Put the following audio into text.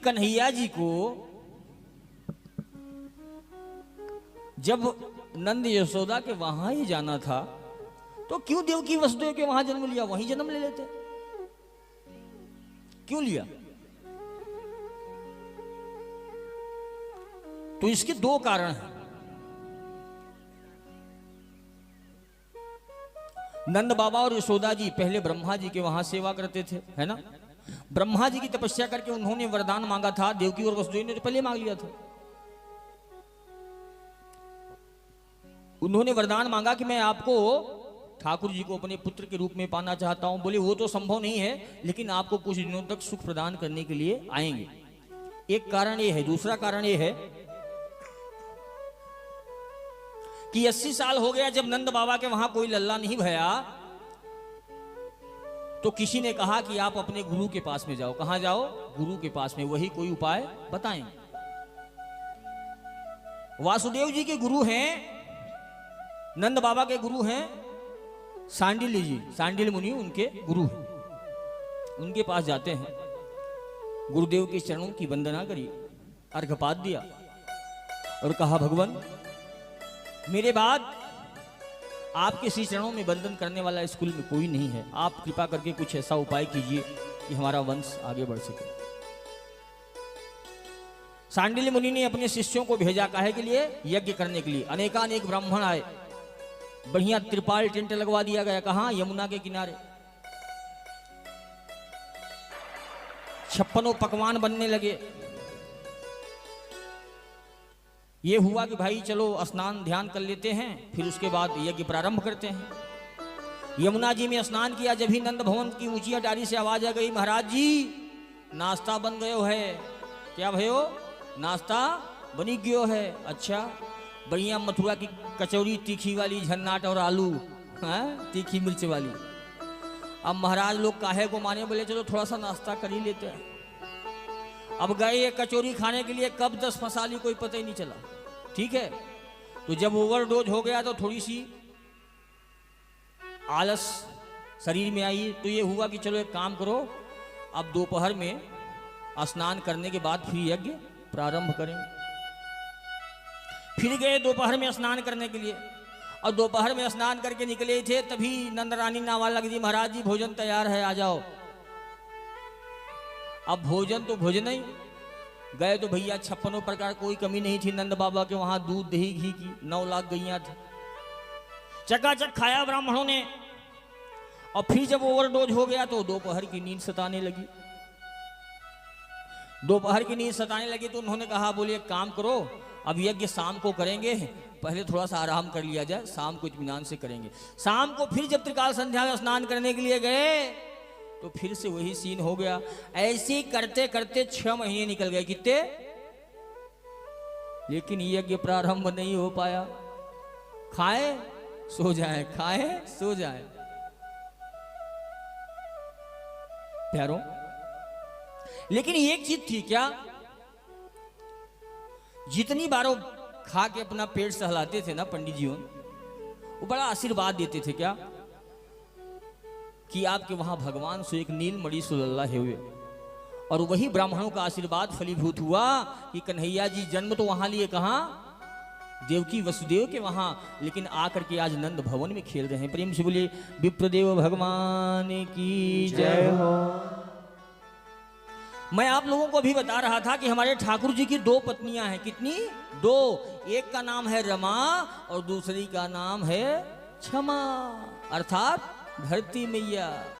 कन्हैया जी को जब नंद यशोदा के वहां ही जाना था तो क्यों देवकी वसुदेव के वहां जन्म लिया, वहीं जन्म ले लेते, क्यों लिया? तो इसके दो कारण हैं। नंद बाबा और यशोदा जी पहले ब्रह्मा जी के वहां सेवा करते थे, है ना। ब्रह्मा जी की तपस्या करके उन्होंने वरदान मांगा था, देवकी और वसुदेव ने तो पहले मांग लिया था। उन्होंने वरदान मांगा कि मैं आपको ठाकुर जी को अपने पुत्र के रूप में पाना चाहता हूं। बोले वो तो संभव नहीं है, लेकिन आपको कुछ दिनों तक सुख प्रदान करने के लिए आएंगे। एक कारण ये है। दूसरा कारण ये है कि 80 साल हो गया जब नंद बाबा के वहां कोई लल्ला नहीं भया, तो किसी ने कहा कि आप अपने गुरु के पास में जाओ। कहां जाओ? गुरु के पास में, वही कोई उपाय बताएं। वासुदेव जी के गुरु हैं, नंद बाबा के गुरु हैं सांडिल्य जी, सांडिल्य मुनि उनके गुरु हैं। उनके पास जाते हैं, गुरुदेव के चरणों की वंदना करी, अर्घपात दिया और कहा भगवान मेरे बाद आपके श्री चरणों में वंदन करने वाला इस कुल में कोई नहीं है, आप कृपा करके कुछ ऐसा उपाय कीजिए कि हमारा वंश आगे बढ़ सके। सांडिल्य मुनि ने अपने शिष्यों को भेजा, काहे के लिए? यज्ञ करने के लिए। अनेकानेक ब्राह्मण आए, बढ़िया त्रिपाल टेंट लगवा दिया गया। कहां? यमुना के किनारे। 56 पकवान बनने लगे। ये हुआ कि भाई चलो स्नान ध्यान कर लेते हैं, फिर उसके बाद यज्ञ प्रारंभ करते हैं। यमुना जी में स्नान किया, जब ही नंद भवन की ऊंची अटारी से आवाज आ गई, महाराज जी नाश्ता बन गयो है। क्या भयो? नाश्ता बनी गयो है। अच्छा, बढ़िया मथुरा की कचौरी तीखी वाली, झन्नाट और आलू, तीखी मिर्च वाली। अब महाराज लोग काहे को माने, बोले चलो थोड़ा सा नाश्ता कर ही लेते हैं। अब गए ये कचौरी खाने के लिए, कब 10 फंसाली कोई पता ही नहीं चला। ठीक है, तो जब ओवरडोज हो गया तो थोड़ी सी आलस शरीर में आई, तो ये हुआ कि चलो एक काम करो, अब दोपहर में स्नान करने के बाद फिर यज्ञ प्रारंभ करेंगे। फिर गए दोपहर में स्नान करने के लिए, और दोपहर में स्नान करके निकले थे, तभी नंद रानी नावा लग दी, महाराज जी भोजन तैयार है, आ जाओ। अब भोजन तो भोजन ही गए, तो भैया 56 प्रकार कोई कमी नहीं थी नंद बाबा के वहां। दूध दही घी की 9 लाख गैया थी, चकाचक खाया ब्राह्मणों ने। और फिर जब ओवरडोज हो गया तो दोपहर की नींद सताने लगी। दोपहर की नींद सताने लगी तो उन्होंने कहा, बोले एक काम करो, अब यज्ञ शाम को करेंगे, पहले थोड़ा सा आराम कर लिया जाए, शाम को इत्मीनान से करेंगे। शाम को फिर जब त्रिकाल संध्या में स्नान करने के लिए गए तो फिर से वही सीन हो गया। ऐसे करते करते 6 महीने निकल गए। कितने? लेकिन यज्ञ प्रारंभ नहीं हो पाया। खाए सो जाए, खाए सो जाए। प्यारों, लेकिन एक चीज थी, क्या? जितनी बारों खा के अपना पेट सहलाते थे ना पंडित जी, वो बड़ा आशीर्वाद देते थे। क्या? कि आपके वहां भगवान से एक नीलमणि सुलल्ला है हुए, और वही ब्राह्मणों का आशीर्वाद फलीभूत हुआ कि कन्हैया जी जन्म तो वहां लिए, कहां? देवकी वसुदेव के वहां, लेकिन आकर के आज नंद भवन में खेल रहे हैं। प्रेम से बोलिए विप्रदेव भगवान की जय हो। मैं आप लोगों को अभी बता रहा था कि हमारे ठाकुर जी की 2 पत्नियां हैं। कितनी? 2। एक का नाम है रमा और दूसरी का नाम है क्षमा, अर्थात धरती मैया।